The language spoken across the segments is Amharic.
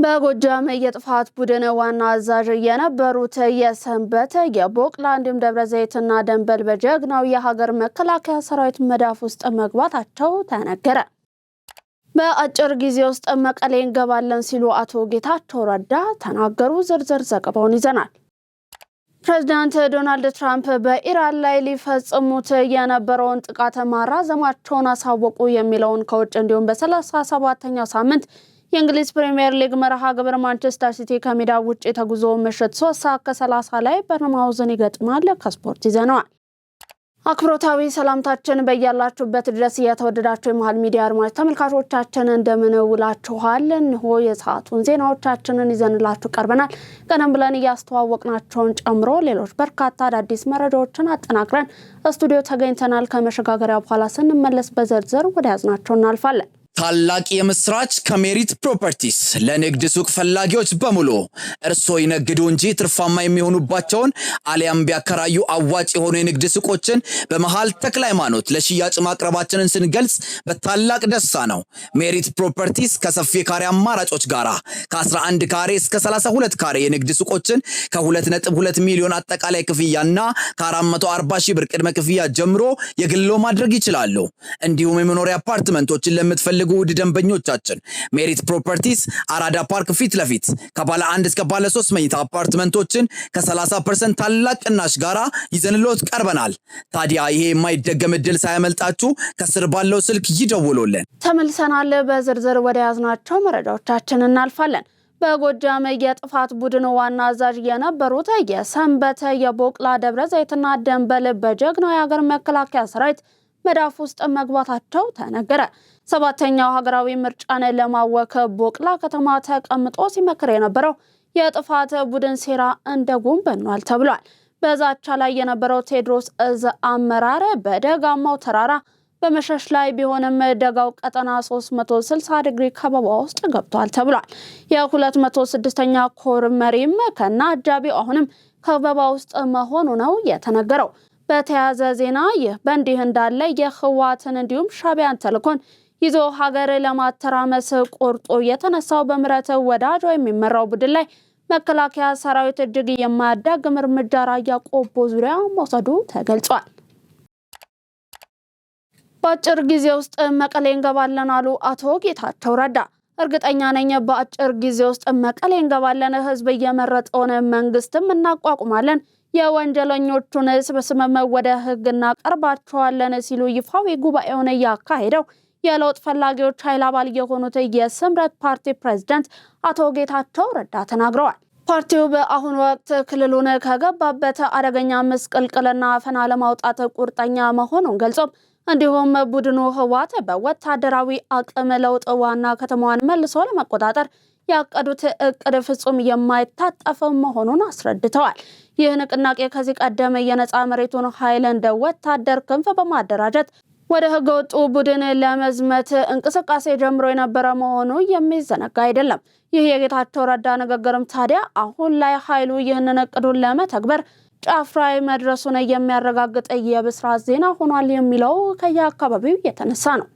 በጎጃም የጥፋት ቡድን ዋና አዛዥ የነበሩት የሰንበት የቦቅላ እንዲሁም ደብረዘይትና ደንበል በጀግናው የሀገር መከላከያ ሰራዊት መዳፍ ውስጥ መግባታቸው ተነገረ። በአጭር ጊዜ ውስጥ መቀሌ እንገባለን ሲሉ አቶ ጌታቸው ረዳ ተናገሩ። ዝርዝር ዘገባውን ይዘናል። ፕሬዝዳንት ዶናልድ ትራምፕ በኢራን ላይ ሊፈጽሙት የነበረውን ጥቃት ማራዘማቸውን አሳወቁ የሚለውን ከውጭ እንዲሁም በ37ኛው ሳምንት የእንግሊዝ ፕሪሚየር ሊግ መርሃ ግብር ማንቸስተር ሲቲ ከሜዳ ውጪ ተጉዞ ምሽት 3:30 ላይ በርንማውዝን ይገጥማል። ከስፖርት ይዘናል። አክብሮታዊ ሰላምታችን በያላችሁበት ድረስ የተወደዳችሁ የመሃል ሚዲያ አድማጭ ተመልካቾቻችን እንደምን ውላችኋል? እንሆ የሰዓቱን ዜናዎቻችንን ይዘንላችሁ ቀርበናል። ቀደም ብለን ያስተዋወቅናቸውን ጨምሮ ሌሎች በርካታ አዳዲስ መረጃዎችን አጠናክረን ስቱዲዮ ተገኝተናል። ከመሸጋገሪያ በኋላ ስንመለስ በዝርዝር ወደ ያዝናቸው እናልፋለን። ታላቅ የምስራች ከሜሪት ፕሮፐርቲስ ለንግድ ሱቅ ፈላጊዎች በሙሉ እርሶ ይነግዱ እንጂ ትርፋማ የሚሆኑባቸውን አሊያም ቢያከራዩ አዋጭ የሆኑ የንግድ ሱቆችን በመሃል ተክለ ሃይማኖት ለሽያጭ ማቅረባችንን ስንገልጽ በታላቅ ደስታ ነው። ሜሪት ፕሮፐርቲስ ከሰፊ ካሬ አማራጮች ጋራ ከ11 ካሬ እስከ 32 ካሬ የንግድ ሱቆችን ከ2.2 ሚሊዮን አጠቃላይ ክፍያና ከ440 ሺህ ብር ቅድመ ክፍያ ጀምሮ የግሎ ማድረግ ይችላሉ። እንዲሁም የመኖሪያ አፓርትመንቶችን ለምትፈልጉ ውድ ደንበኞቻችን ሜሪት ፕሮፐርቲስ አራዳ ፓርክ ፊት ለፊት ከባለ 1 እስከ ባለ 3 መኝታ አፓርትመንቶችን ከ30% ታላቅ ቅናሽ ጋራ ይዘንሎት ቀርበናል። ታዲያ ይሄ የማይደገም እድል ሳያመልጣችሁ ከስር ባለው ስልክ ይደውሉልን። ተመልሰናል። በዝርዝር ወደ ያዝናቸው መረጃዎቻችን እናልፋለን። በጎጃም የጥፋት ቡድን ዋና አዛዥ የነበሩት የሰንበት የቦቅላ ደብረዘይትና ደንበል በጀግናው የሀገር መከላከያ ሰራዊት መዳፍ ውስጥ መግባታቸው ተነገረ። 7ኛው ሀገራዊ ምርጫን ለማወክ ቦቅላ ከተማ ተቀምጦ ሲመክር የነበረው የጥፋት ቡድን ሴራ እንደ ጉም በኗል ተብሏል። በዛቻ ላይ የነበረው ቴዎድሮስ እዝ አመራር በደጋማው ተራራ በመሸሽ ላይ ቢሆንም ደጋው ቀጠና 360 ዲግሪ ከበባ ውስጥ ገብቷል ተብሏል። የ206ኛ ኮር መሪም ከና አጃቢው አሁንም ከበባ ውስጥ መሆኑ ነው የተነገረው። በተያያዘ ዜና ይህ በእንዲህ እንዳለ የህወሓትን እንዲሁም ሻዕቢያን ተልዕኮን ይዞ ሀገር ለማተራመስ ቆርጦ የተነሳው በምህረት ወዳጆ የሚመራው ቡድን ላይ መከላከያ ሰራዊት እጅግ የማያዳግም እርምጃ ራያ ቆቦ ዙሪያ መውሰዱ ተገልጿል። በአጭር ጊዜ ውስጥ መቀሌ እንገባለን አሉ አቶ ጌታቸው ረዳ። እርግጠኛ ነኝ በአጭር ጊዜ ውስጥ መቀሌ እንገባለን፣ ህዝብ እየመረጠውን መንግስትም እናቋቁማለን፣ የወንጀለኞቹን ስብስብ ወደ ህግ እናቀርባቸዋለን ሲሉ ይፋዊ ጉባኤውን ያካሄደው የለውጥ ፈላጊዎች ኃይል አባል የሆኑት የስምረት ፓርቲ ፕሬዝዳንት አቶ ጌታቸው ረዳ ተናግረዋል። ፓርቲው በአሁኑ ወቅት ክልሉን ከገባበት አደገኛ ምስቅልቅልና አፈና ለማውጣት ቁርጠኛ መሆኑን ገልጾም እንዲሁም ቡድኑ ህወሓት በወታደራዊ አቅም ለውጥ ዋና ከተማዋን መልሶ ለመቆጣጠር ያቀዱት እቅድ ፍጹም የማይታጠፍ መሆኑን አስረድተዋል። ይህ ንቅናቄ ከዚህ ቀደም የነጻ መሬቱን ኃይል እንደ ወታደር ክንፍ በማደራጀት ወደ ህገወጡ ቡድን ለመዝመት እንቅስቃሴ ጀምሮ የነበረ መሆኑ የሚዘነጋ አይደለም። ይህ የጌታቸው ረዳ ንግግርም ታዲያ አሁን ላይ ኃይሉ ይህንን እቅዱን ለመተግበር ጫፍ ላይ መድረሱን የሚያረጋግጥ የብስራት ዜና ሆኗል የሚለው ከየአካባቢው የተነሳ ነው።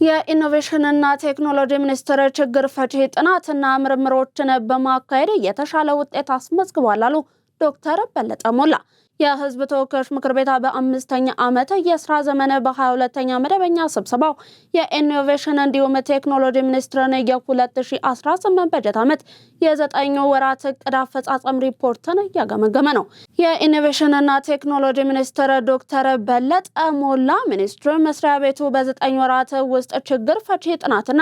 የኢኖቬሽንና ቴክኖሎጂ ሚኒስቴር ችግር ፈቺ ጥናትና ምርምሮችን በማካሄድ የተሻለ ውጤት አስመዝግቧል አሉ ዶክተር በለጠ ሞላ። የህዝብ ተወካዮች ምክር ቤት በ5ኛ ዓመት የስራ ዘመን በ22ኛ መደበኛ ስብሰባው የኢኖቬሽን እንዲሁም ቴክኖሎጂ ሚኒስቴርን የ2018 በጀት ዓመት የ9 ወራት እቅድ አፈጻጸም ሪፖርትን እያገመገመ ነው። የኢኖቬሽንና ቴክኖሎጂ ሚኒስቴር ዶክተር በለጠ ሞላ ሚኒስትሩ መስሪያ ቤቱ በ9 ወራት ውስጥ ችግር ፈቺ ጥናትና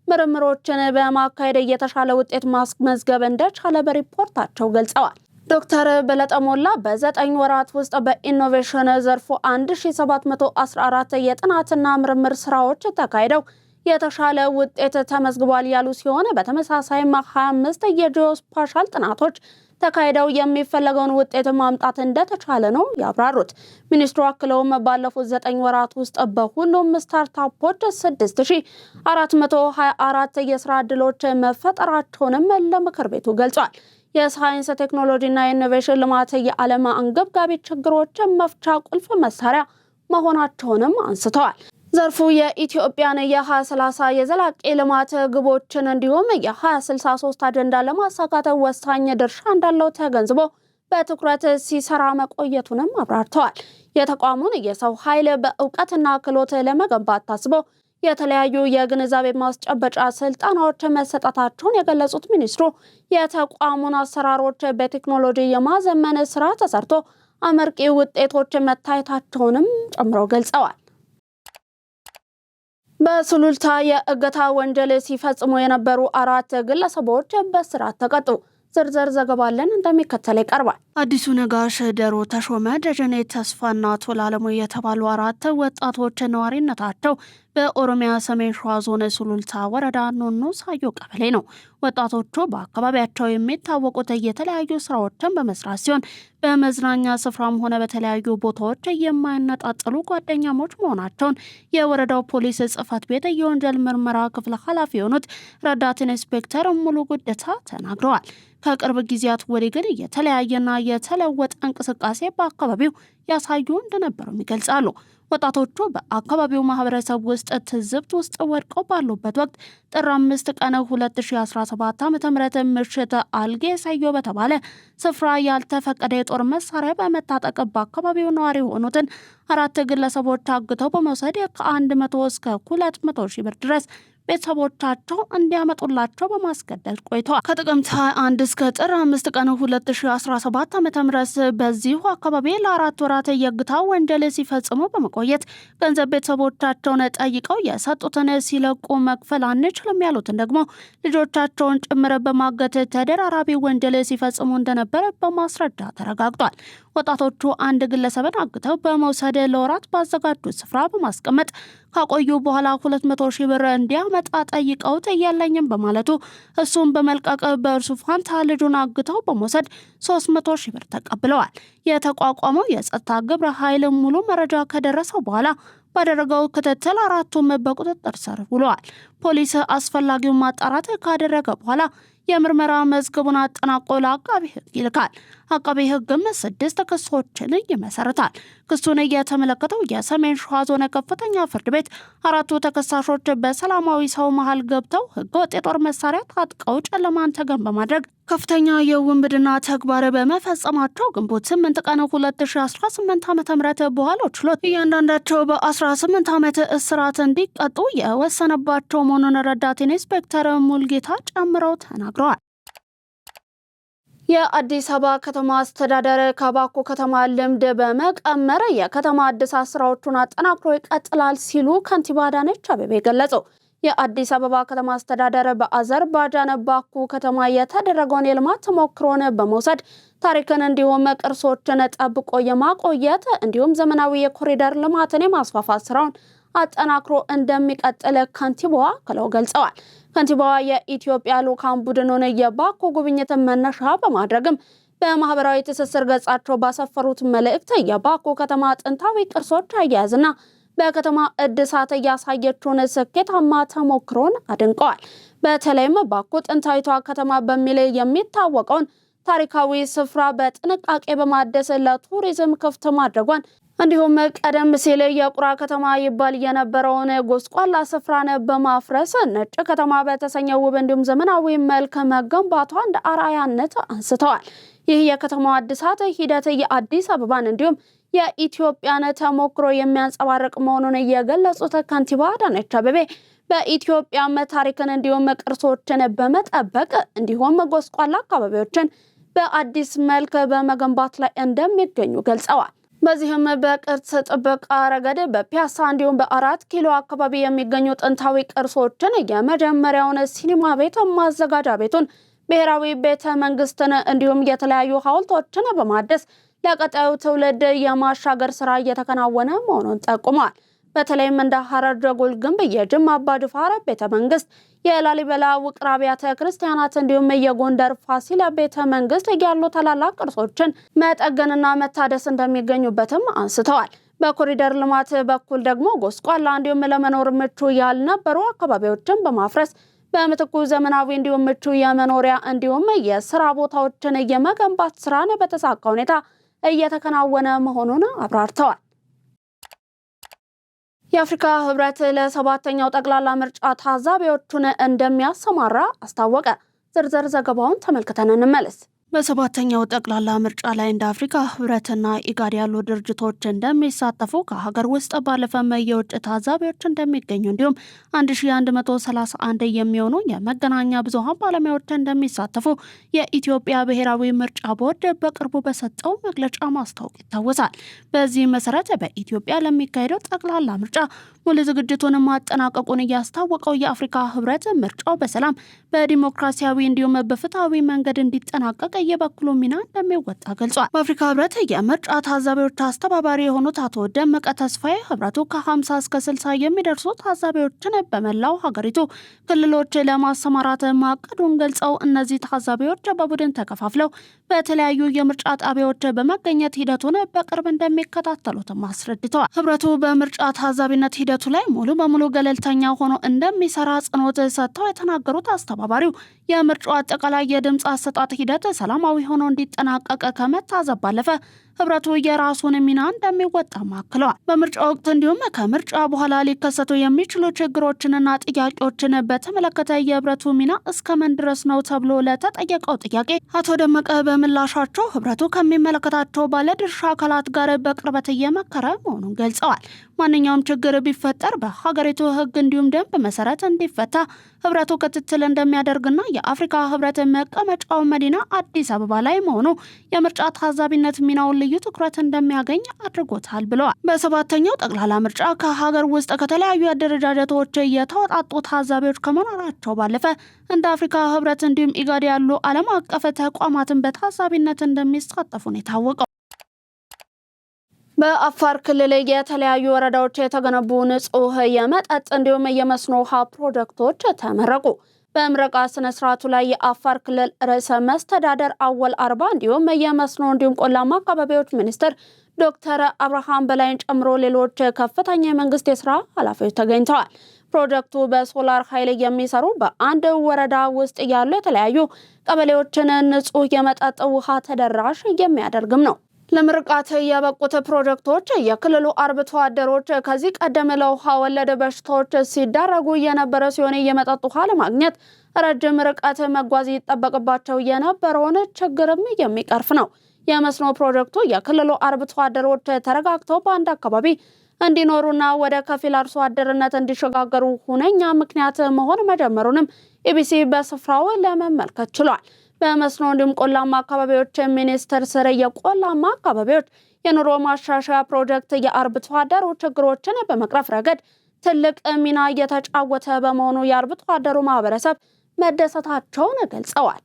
ምርምሮችን በማካሄድ የተሻለ ውጤት ማስመዝገብ እንደቻለ በሪፖርታቸው ገልጸዋል። ዶክተር በለጠ ሞላ በ9 ወራት ውስጥ በኢኖቬሽን ዘርፉ 1714 የጥናትና ምርምር ስራዎች ተካሂደው የተሻለ ውጤት ተመዝግቧል ያሉ ሲሆን በተመሳሳይም 25 የጂኦስፓሻል ጥናቶች ተካሂደው የሚፈለገውን ውጤት ማምጣት እንደተቻለ ነው ያብራሩት። ሚኒስትሩ አክለውም ባለፉት 9 ወራት ውስጥ በሁሉም ስታርታፖች 6424 የስራ ዕድሎች መፈጠራቸውንም ለምክር ቤቱ ገልጿል። የሳይንስ ቴክኖሎጂና ኢኖቬሽን ልማት የዓለም አንገብጋቢ ችግሮች መፍቻ ቁልፍ መሳሪያ መሆናቸውንም አንስተዋል። ዘርፉ የኢትዮጵያን የ2030 የዘላቂ ልማት ግቦችን እንዲሁም የ2063 አጀንዳ ለማሳካት ወሳኝ ድርሻ እንዳለው ተገንዝቦ በትኩረት ሲሰራ መቆየቱንም አብራርተዋል። የተቋሙን የሰው ኃይል በእውቀትና ክህሎት ለመገንባት ታስቦ የተለያዩ የግንዛቤ ማስጨበጫ ስልጠናዎች መሰጠታቸውን የገለጹት ሚኒስትሩ የተቋሙን አሰራሮች በቴክኖሎጂ የማዘመን ስራ ተሰርቶ አመርቂ ውጤቶች መታየታቸውንም ጨምረው ገልጸዋል። በሱሉልታ የእገታ ወንጀል ሲፈጽሙ የነበሩ 4 ግለሰቦች በእስራት ተቀጡ። ዝርዝር ዘገባለን እንደሚከተል ይቀርባል። አዲሱ ነጋሽ፣ ደሮ ተሾመ፣ ደጀኔ ተስፋና ቶላለሙ የተባሉ 4 ወጣቶች ነዋሪነታቸው በኦሮሚያ ሰሜን ሸዋ ዞን ሱሉልታ ወረዳ ኖኖ ሳዮ ቀበሌ ነው። ወጣቶቹ በአካባቢያቸው የሚታወቁት የተለያዩ ስራዎችን በመስራት ሲሆን በመዝናኛ ስፍራም ሆነ በተለያዩ ቦታዎች የማይነጣጠሉ ጓደኛሞች መሆናቸውን የወረዳው ፖሊስ ጽሕፈት ቤት የወንጀል ምርመራ ክፍል ኃላፊ የሆኑት ረዳት ኢንስፔክተር ሙሉ ጉደታ ተናግረዋል። ከቅርብ ጊዜያት ወዲህ ግን የተለያየና የተለወጠ እንቅስቃሴ በአካባቢው ያሳዩ እንደነበሩም ይገልጻሉ። ወጣቶቹ በአካባቢው ማህበረሰብ ውስጥ ትዝብት ውስጥ ወድቀው ባሉበት ወቅት ጥር 5 ቀን 2017 ዓ.ም ምሽት አልጌ ሰዮ በተባለ ስፍራ ያልተፈቀደ የጦር መሳሪያ በመታጠቅ በአካባቢው ነዋሪ የሆኑትን 4 ግለሰቦች አግተው በመውሰድ ከ100 እስከ 200 ሺህ ብር ድረስ ቤተሰቦቻቸው እንዲያመጡላቸው በማስገደድ ቆይተዋል። ከጥቅምት 21 እስከ ጥር 5 ቀን 2017 ዓ.ም በዚሁ አካባቢ ለ4 ወራት የእገታ ወንጀል ሲፈጽሙ በመቆየት ገንዘብ ቤተሰቦቻቸውን ጠይቀው የሰጡትን ሲለቁ መክፈል አንችልም ያሉትን ደግሞ ልጆቻቸውን ጭምር በማገት ተደራራቢ ወንጀል ሲፈጽሙ እንደነበረ በማስረጃ ተረጋግጧል። ወጣቶቹ አንድ ግለሰብን አግተው በመውሰድ ለወራት ባዘጋጁት ስፍራ በማስቀመጥ ካቆዩ በኋላ 200 ሺህ ብር እንዲያመጣ ጠይቀውት የለኝም በማለቱ እሱም በመልቀቅ በእርሱ ፋንታ ልጁን አግተው በመውሰድ 300 ሺህ ብር ተቀብለዋል። የተቋቋመው የጸጥታ ግብረ ኃይል ሙሉ መረጃ ከደረሰው በኋላ ባደረገው ክትትል 4ቱም በቁጥጥር ስር ውለዋል። ፖሊስ አስፈላጊውን ማጣራት ካደረገ በኋላ የምርመራ መዝገቡን አጠናቆ ለአቃቢ ሕግ ይልካል። አቃቢ ሕግም 6 ክሶችን ይመሰርታል። ክሱን የተመለከተው የሰሜን ሸዋ ዞን ከፍተኛ ፍርድ ቤት 4ቱ ተከሳሾች በሰላማዊ ሰው መሃል ገብተው ህገወጥ የጦር መሳሪያ ታጥቀው ጨለማን ተገን በማድረግ ከፍተኛ የውንብድና ተግባር በመፈጸማቸው ግንቦት 8 ቀን 2018 ዓ.ም በኋላው ችሎት እያንዳንዳቸው በ18 ዓመት እስራት እንዲቀጡ የወሰነባቸው መሆኑን ረዳት ኢንስፔክተር ሙልጌታ ጨምረው ተናግረዋል። የአዲስ አበባ ከተማ አስተዳደር ከባኮ ከተማ ልምድ በመቀመር የከተማ እድሳት ስራዎቹን አጠናክሮ ይቀጥላል ሲሉ ከንቲባ አዳነች አቤቤ ገለጹ። የአዲስ አበባ ከተማ አስተዳደር በአዘርባጃን ባኩ ከተማ የተደረገውን የልማት ተሞክሮን በመውሰድ ታሪክን እንዲሁም ቅርሶችን ጠብቆ የማቆየት እንዲሁም ዘመናዊ የኮሪደር ልማትን የማስፋፋት ስራውን አጠናክሮ እንደሚቀጥል ከንቲባዋ አክለው ገልጸዋል። ከንቲባዋ የኢትዮጵያ ልዑካን ቡድኑን የባኮ ጉብኝት መነሻ በማድረግም በማህበራዊ ትስስር ገጻቸው ባሰፈሩት መልእክት የባኮ ከተማ ጥንታዊ ቅርሶች አያያዝና በከተማ እድሳት ያሳየችውን ስኬታማ ተሞክሮን አድንቀዋል። በተለይም ባኮ ጥንታዊቷ ከተማ በሚል የሚታወቀውን ታሪካዊ ስፍራ በጥንቃቄ በማደስ ለቱሪዝም ክፍት ማድረጓን እንዲሁም ቀደም ሲል የቁራ ከተማ ይባል የነበረውን ጎስቋላ ስፍራን በማፍረስ ነጭ ከተማ በተሰኘው ውብ እንዲሁም ዘመናዊ መልክ መገንባቷ እንደ አርአያነት አንስተዋል። ይህ የከተማው እድሳት ሂደት የአዲስ አበባን እንዲሁም የኢትዮጵያን ተሞክሮ የሚያንጸባርቅ መሆኑን የገለጹት ከንቲባ አዳነች አቤቤ በኢትዮጵያ ታሪክን እንዲሁም ቅርሶችን በመጠበቅ እንዲሁም ጎስቋላ አካባቢዎችን በአዲስ መልክ በመገንባት ላይ እንደሚገኙ ገልጸዋል። በዚህም በቅርስ ጥበቃ ረገድ በፒያሳ እንዲሁም በ4 ኪሎ አካባቢ የሚገኙ ጥንታዊ ቅርሶችን የመጀመሪያውን ሲኒማ ቤት፣ ማዘጋጃ ቤቱን፣ ብሔራዊ ቤተ መንግስትን እንዲሁም የተለያዩ ሐውልቶችን በማደስ ለቀጣዩ ትውልድ የማሻገር ስራ እየተከናወነ መሆኑን ጠቁመዋል። በተለይም እንደ ሐረር ጀጎል ግንብ፣ የጅማ አባ ጅፋር ቤተ መንግስት፣ የላሊበላ ውቅር አብያተ ክርስቲያናት እንዲሁም የጎንደር ፋሲል ቤተ መንግስት ያሉ ታላላቅ ቅርሶችን መጠገንና መታደስ እንደሚገኙበትም አንስተዋል። በኮሪደር ልማት በኩል ደግሞ ጎስቋላ እንዲሁም ለመኖር ምቹ ያልነበሩ አካባቢዎችን በማፍረስ በምትኩ ዘመናዊ እንዲሁም ምቹ የመኖሪያ እንዲሁም የስራ ቦታዎችን የመገንባት ስራን በተሳካ ሁኔታ እየተከናወነ መሆኑን አብራርተዋል። የአፍሪካ ህብረት ለሰባተኛው ጠቅላላ ምርጫ ታዛቢዎቹን እንደሚያሰማራ አስታወቀ። ዝርዝር ዘገባውን ተመልክተን እንመለስ። በሰባተኛው ጠቅላላ ምርጫ ላይ እንደ አፍሪካ ህብረትና ኢጋድ ያሉ ድርጅቶች እንደሚሳተፉ ከሀገር ውስጥ ባለፈም የውጭ ታዛቢዎች እንደሚገኙ እንዲሁም 1131 የሚሆኑ የመገናኛ ብዙሃን ባለሙያዎች እንደሚሳተፉ የኢትዮጵያ ብሔራዊ ምርጫ ቦርድ በቅርቡ በሰጠው መግለጫ ማስታወቅ ይታወሳል። በዚህ መሰረት በኢትዮጵያ ለሚካሄደው ጠቅላላ ምርጫ ሙሉ ዝግጅቱን ማጠናቀቁን እያስታወቀው የአፍሪካ ህብረት ምርጫው በሰላም በዲሞክራሲያዊ እንዲሁም በፍትሃዊ መንገድ እንዲጠናቀቅ የበኩሉ ሚና እንደሚወጣ ገልጿል። በአፍሪካ ህብረት የምርጫ ታዛቢዎች አስተባባሪ የሆኑት አቶ ደመቀ ተስፋዬ ህብረቱ ከ50 እስከ 60 የሚደርሱ ታዛቢዎችን በመላው ሀገሪቱ ክልሎች ለማሰማራት ማቀዱን ገልጸው እነዚህ ታዛቢዎች በቡድን ተከፋፍለው በተለያዩ የምርጫ ጣቢያዎች በመገኘት ሂደቱን በቅርብ እንደሚከታተሉትም አስረድተዋል። ህብረቱ በምርጫ ታዛቢነት ሂደቱ ላይ ሙሉ በሙሉ ገለልተኛ ሆኖ እንደሚሰራ አጽንኦት ሰጥተው የተናገሩት አስተባባሪው የምርጫው አጠቃላይ የድምፅ አሰጣጥ ሂደት ሰላማዊ ሆኖ እንዲጠናቀቅ ከመታዘብ ባለፈ ህብረቱ የራሱን ሚና እንደሚወጣ አክለዋል። በምርጫ ወቅት እንዲሁም ከምርጫ በኋላ ሊከሰቱ የሚችሉ ችግሮችንና ጥያቄዎችን በተመለከተ የህብረቱ ሚና እስከምን ድረስ ነው ተብሎ ለተጠየቀው ጥያቄ አቶ ደመቀ በምላሻቸው ህብረቱ ከሚመለከታቸው ባለድርሻ አካላት ጋር በቅርበት እየመከረ መሆኑን ገልጸዋል። ማንኛውም ችግር ቢፈጠር በሀገሪቱ ህግ እንዲሁም ደንብ መሰረት እንዲፈታ ህብረቱ ክትትል እንደሚያደርግና የአፍሪካ ህብረት መቀመጫው መዲና አዲስ አበባ ላይ መሆኑ የምርጫ ታዛቢነት ሚናውን ልዩ ትኩረት እንደሚያገኝ አድርጎታል ብለዋል። በሰባተኛው ጠቅላላ ምርጫ ከሀገር ውስጥ ከተለያዩ አደረጃጀቶች የተወጣጡ ታዛቢዎች ከመኖራቸው ባለፈ እንደ አፍሪካ ህብረት እንዲሁም ኢጋድ ያሉ ዓለም አቀፍ ተቋማትን በታዛቢነት እንደሚሳተፉ ነው የታወቀው። በአፋር ክልል የተለያዩ ወረዳዎች የተገነቡ ንጹህ የመጠጥ እንዲሁም የመስኖ ውሃ ፕሮጀክቶች ተመረቁ። በምረቃ ስነ ስርዓቱ ላይ የአፋር ክልል ርዕሰ መስተዳደር አወል አርባ እንዲሁም የመስኖ እንዲሁም ቆላማ አካባቢዎች ሚኒስትር ዶክተር አብርሃም በላይን ጨምሮ ሌሎች ከፍተኛ የመንግስት የስራ ኃላፊዎች ተገኝተዋል። ፕሮጀክቱ በሶላር ኃይል የሚሰሩ በአንድ ወረዳ ውስጥ ያሉ የተለያዩ ቀበሌዎችን ንጹህ የመጠጥ ውሃ ተደራሽ የሚያደርግም ነው። ለምርቃት የበቁት ፕሮጀክቶች የክልሉ አርብቶ አደሮች ከዚህ ቀደም ለውሃ ወለድ በሽታዎች ሲዳረጉ የነበረ ሲሆን የመጠጥ ውሃ ለማግኘት ረጅም ርቀት መጓዝ ይጠበቅባቸው የነበረውን ችግርም የሚቀርፍ ነው። የመስኖ ፕሮጀክቱ የክልሉ አርብቶ አደሮች ተረጋግተው በአንድ አካባቢ እንዲኖሩና ወደ ከፊል አርሶ አደርነት እንዲሸጋገሩ ሁነኛ ምክንያት መሆን መጀመሩንም ኢቢሲ በስፍራው ለመመልከት ችሏል። በመስኖ እንዲሁም ቆላማ አካባቢዎች ሚኒስቴር ስር የቆላማ አካባቢዎች የኑሮ ማሻሻያ ፕሮጀክት የአርብቶ አደሩ ችግሮችን በመቅረፍ ረገድ ትልቅ ሚና እየተጫወተ በመሆኑ የአርብቶ አደሩ ማህበረሰብ መደሰታቸውን ገልጸዋል።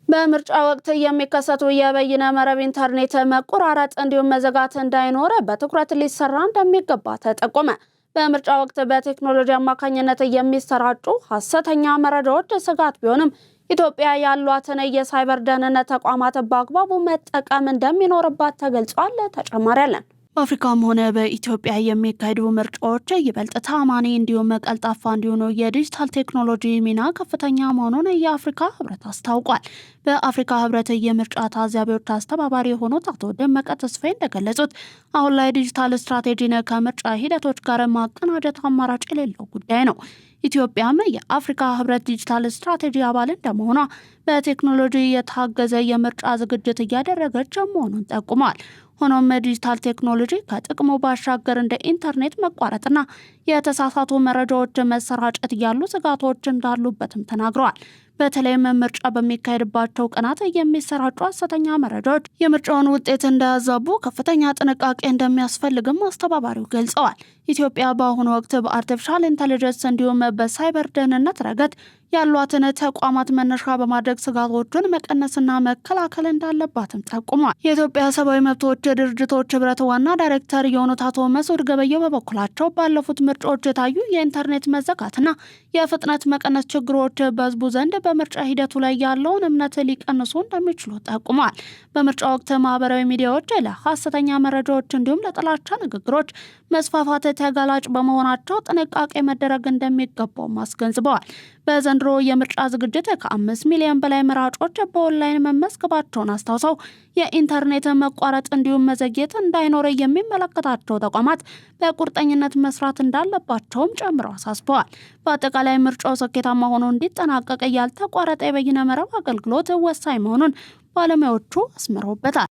በምርጫ ወቅት የሚከሰቱ የበይነ መረብ ኢንተርኔት መቆራረጥ እንዲሁም መዘጋት እንዳይኖር በትኩረት ሊሰራ እንደሚገባ ተጠቆመ። በምርጫ ወቅት በቴክኖሎጂ አማካኝነት የሚሰራጩ ሐሰተኛ መረጃዎች ስጋት ቢሆንም ኢትዮጵያ ያሏትን የሳይበር ደህንነት ተቋማት በአግባቡ መጠቀም እንደሚኖርባት ተገልጿል። ተጨማሪ አለን። በአፍሪካም ሆነ በኢትዮጵያ የሚካሄዱ ምርጫዎች ይበልጥ ታማኒ እንዲሁም ቀልጣፋ እንዲሆኑ የዲጂታል ቴክኖሎጂ ሚና ከፍተኛ መሆኑን የአፍሪካ ህብረት አስታውቋል። በአፍሪካ ህብረት የምርጫ ታዛቢዎች አስተባባሪ የሆኑት አቶ ደመቀ ተስፋዬ እንደገለጹት አሁን ላይ ዲጂታል ስትራቴጂን ከምርጫ ሂደቶች ጋር ማቀናጀት አማራጭ የሌለው ጉዳይ ነው። ኢትዮጵያም የአፍሪካ ህብረት ዲጂታል ስትራቴጂ አባል እንደመሆኗ በቴክኖሎጂ የታገዘ የምርጫ ዝግጅት እያደረገች መሆኑን ጠቁሟል። ሆኖም ዲጂታል ቴክኖሎጂ ከጥቅሙ ባሻገር እንደ ኢንተርኔት መቋረጥና የተሳሳቱ መረጃዎች መሰራጨት ያሉ ስጋቶች እንዳሉበትም ተናግረዋል። በተለይም ምርጫ በሚካሄድባቸው ቀናት የሚሰራጩ ሐሰተኛ መረጃዎች የምርጫውን ውጤት እንዳያዛቡ ከፍተኛ ጥንቃቄ እንደሚያስፈልግም አስተባባሪው ገልጸዋል። ኢትዮጵያ በአሁኑ ወቅት በአርቲፊሻል ኢንተለጀንስ እንዲሁም በሳይበር ደህንነት ረገድ ያሏትን ተቋማት መነሻ በማድረግ ስጋቶችን መቀነስና መከላከል እንዳለባትም ጠቁሟል። የኢትዮጵያ ሰብአዊ መብቶች ድርጅቶች ህብረት ዋና ዳይሬክተር የሆኑት አቶ መስዑድ ገበየው በበኩላቸው ባለፉት ምርጫዎች የታዩ የኢንተርኔት መዘጋትና የፍጥነት መቀነስ ችግሮች በህዝቡ ዘንድ በምርጫ ሂደቱ ላይ ያለውን እምነት ሊቀንሱ እንደሚችሉ ጠቁሟል። በምርጫ ወቅት ማህበራዊ ሚዲያዎች ለሐሰተኛ መረጃዎች እንዲሁም ለጥላቻ ንግግሮች መስፋፋት ተጋላጭ በመሆናቸው ጥንቃቄ መደረግ እንደሚገባው አስገንዝበዋል። በዘንድሮ የምርጫ ዝግጅት ከ5 ሚሊዮን በላይ መራጮች በኦንላይን መመዝገባቸውን አስታውሰው የኢንተርኔት መቋረጥ እንዲሁም መዘግየት እንዳይኖር የሚመለከታቸው ተቋማት በቁርጠኝነት መስራት እንዳለባቸውም ጨምረው አሳስበዋል። በአጠቃላይ ምርጫው ስኬታማ ሆኖ እንዲጠናቀቅ ያልተቋረጠ የበይነ መረብ አገልግሎት ወሳኝ መሆኑን ባለሙያዎቹ አስምረውበታል።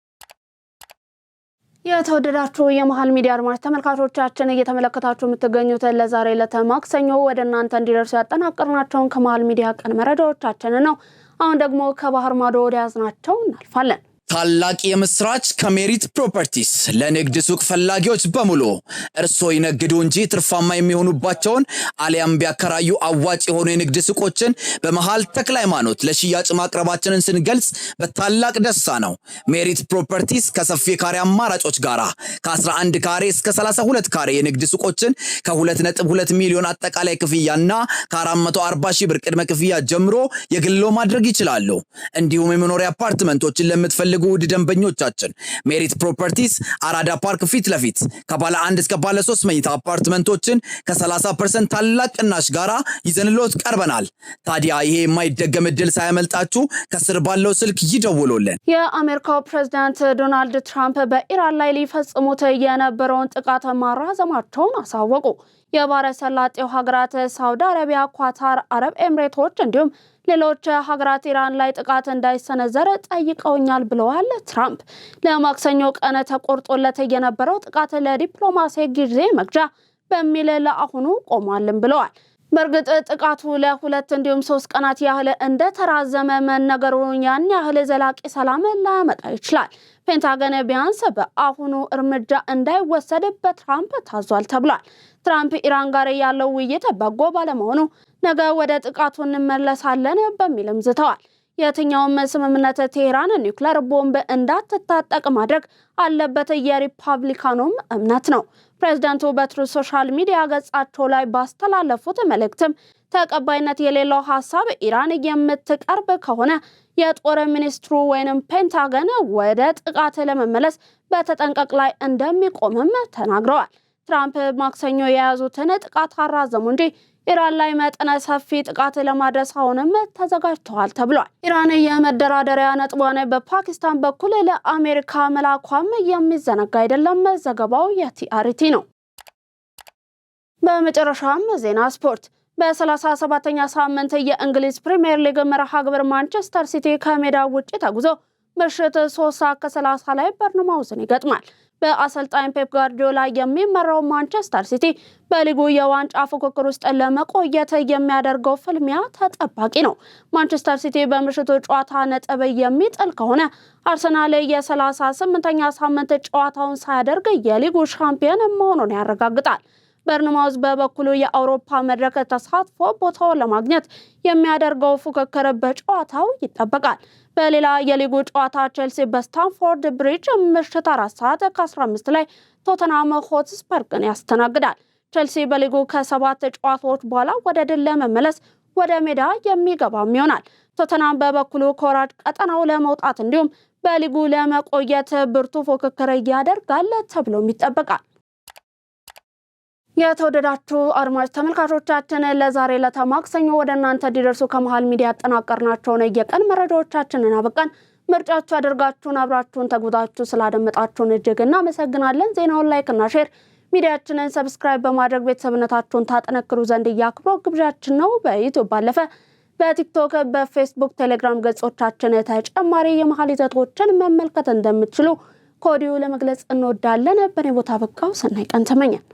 የተወደዳችሁ የመሃል ሚዲያ አድማጭ ተመልካቾቻችን እየተመለከታችሁ የምትገኙት ለዛሬ ለተማክሰኞ ወደ እናንተ እንዲደርሱ ያጠናቀርናቸውን ከመሃል ሚዲያ ቀን መረጃዎቻችን ነው። አሁን ደግሞ ከባህር ማዶ ወደ ያዝናቸው እናልፋለን። ታላቅ የምስራች ከሜሪት ፕሮፐርቲስ ለንግድ ሱቅ ፈላጊዎች በሙሉ እርስዎ ይነግዱ እንጂ ትርፋማ የሚሆኑባቸውን አሊያም ቢያከራዩ አዋጭ የሆኑ የንግድ ሱቆችን በመሃል ተክለ ሃይማኖት ለሽያጭ ማቅረባችንን ስንገልጽ በታላቅ ደስታ ነው። ሜሪት ፕሮፐርቲስ ከሰፊ ካሬ አማራጮች ጋራ ከ11 ካሬ እስከ 32 ካሬ የንግድ ሱቆችን ከ2.2 ሚሊዮን አጠቃላይ ክፍያና ከ440 ሺህ ብር ቅድመ ክፍያ ጀምሮ የግሎ ማድረግ ይችላሉ። እንዲሁም የመኖሪያ አፓርትመንቶችን ለምትፈልጉ ውድ ደንበኞቻችን ሜሪት ፕሮፐርቲስ አራዳ ፓርክ ፊት ለፊት ከባለ 1 እስከ ባለ 3 መኝታ አፓርትመንቶችን ከ30% ታላቅ ቅናሽ ጋራ ይዘንሎት ቀርበናል። ታዲያ ይሄ የማይደገም እድል ሳያመልጣችሁ ከስር ባለው ስልክ ይደውሉልን። የአሜሪካው ፕሬዝዳንት ዶናልድ ትራምፕ በኢራን ላይ ሊፈጽሙት የነበረውን ጥቃት ማራዘማቸውን አሳወቁ። የባህረ ሰላጤው ሀገራት ሳውዲ አረቢያ፣ ኳታር፣ አረብ ኤምሬቶች እንዲሁም ሌሎች ሀገራት ኢራን ላይ ጥቃት እንዳይሰነዘር ጠይቀውኛል ብለዋል ትራምፕ። ለማክሰኞ ቀን ተቆርጦለት የነበረው ጥቃት ለዲፕሎማሲ ጊዜ መግዣ በሚል ለአሁኑ ቆሟልም ብለዋል። በእርግጥ ጥቃቱ ለሁለት እንዲሁም 3 ቀናት ያህል እንደተራዘመ መነገሩ ያን ያህል ዘላቂ ሰላም ላያመጣ ይችላል። ፔንታገን ቢያንስ በአሁኑ እርምጃ እንዳይወሰድበት ትራምፕ ታዟል ተብሏል። ትራምፕ ኢራን ጋር ያለው ውይይት በጎ ባለመሆኑ ነገ ወደ ጥቃቱ እንመለሳለን በሚልም ዝተዋል። የትኛውም ስምምነት ቴህራን ኒውክሌር ቦምብ እንዳትታጠቅ ማድረግ አለበት የሪፐብሊካኑም እምነት ነው። ፕሬዝዳንቱ በትሩዝ ሶሻል ሚዲያ ገጻቸው ላይ ባስተላለፉት መልእክትም ተቀባይነት የሌለው ሐሳብ ኢራን የምትቀርብ ከሆነ የጦር ሚኒስትሩ ወይንም ፔንታገን ወደ ጥቃት ለመመለስ በተጠንቀቅ ላይ እንደሚቆምም ተናግረዋል። ትራምፕ ማክሰኞ የያዙትን ጥቃት አራዘሙ እንጂ ኢራን ላይ መጠነ ሰፊ ጥቃት ለማድረስ አሁንም ተዘጋጅተዋል ተብሏል። ኢራን የመደራደሪያ ነጥቧን በፓኪስታን በኩል ለአሜሪካ መላኳም የሚዘነጋ አይደለም። ዘገባው የቲአርቲ ነው። በመጨረሻም ዜና ስፖርት። በ37ኛ ሳምንት የእንግሊዝ ፕሪሚየር ሊግ መርሃ ግብር ማንቸስተር ሲቲ ከሜዳ ውጪ ተጉዞ ምሽት 3:30 ላይ በርንማውዝን ይገጥማል። በአሰልጣኝ ፔፕ ጋርዲዮላ የሚመራው ማንቸስተር ሲቲ በሊጉ የዋንጫ ፉክክር ውስጥ ለመቆየት የሚያደርገው ፍልሚያ ተጠባቂ ነው። ማንቸስተር ሲቲ በምሽቱ ጨዋታ ነጥብ የሚጥል ከሆነ አርሰናል የ38ኛ ሳምንት ጨዋታውን ሳያደርግ የሊጉ ሻምፒዮን መሆኑን ያረጋግጣል። በርንማውዝ በበኩሉ የአውሮፓ መድረክ ተሳትፎ ቦታውን ለማግኘት የሚያደርገው ፉክክር በጨዋታው ይጠበቃል። በሌላ የሊጉ ጨዋታ ቼልሲ በስታንፎርድ ብሪጅ ምሽት 4:15 ላይ ቶተንሃም ሆትስፐርን ያስተናግዳል። ቼልሲ በሊጉ ከ7 ጨዋታዎች በኋላ ወደ ድል ለመመለስ ወደ ሜዳ የሚገባም ይሆናል። ቶተንሃም በበኩሉ ከወራጅ ቀጠናው ለመውጣት እንዲሁም በሊጉ ለመቆየት ብርቱ ፉክክር ያደርጋል ተብሎም ይጠበቃል። የተወደዳችሁ አድማጭ ተመልካቾቻችን ለዛሬ ለማክሰኞ ወደ እናንተ እንዲደርሱ ከመሃል ሚዲያ ያጠናቀርናቸውን የቀን መረጃዎቻችንን አበቃን። ምርጫችሁ አድርጋችሁን አብራችሁን ተጉዛችሁ ስላደመጣችሁን እጅግ እናመሰግናለን። ዜናውን ላይክ እና ሼር፣ ሚዲያችንን ሰብስክራይብ በማድረግ ቤተሰብነታችሁን ታጠነክሩ ዘንድ የአክብሮት ግብዣችን ነው። በዩቲዩብ ባለፈ በቲክቶክ፣ በፌስቡክ፣ ቴሌግራም ገጾቻችን ተጨማሪ የመሃል ይዘቶችን መመልከት እንደምትችሉ ከወዲሁ ለመግለጽ እንወዳለን። በኔ ቦታ በቃው። ሰናይ ቀን ተመኘን።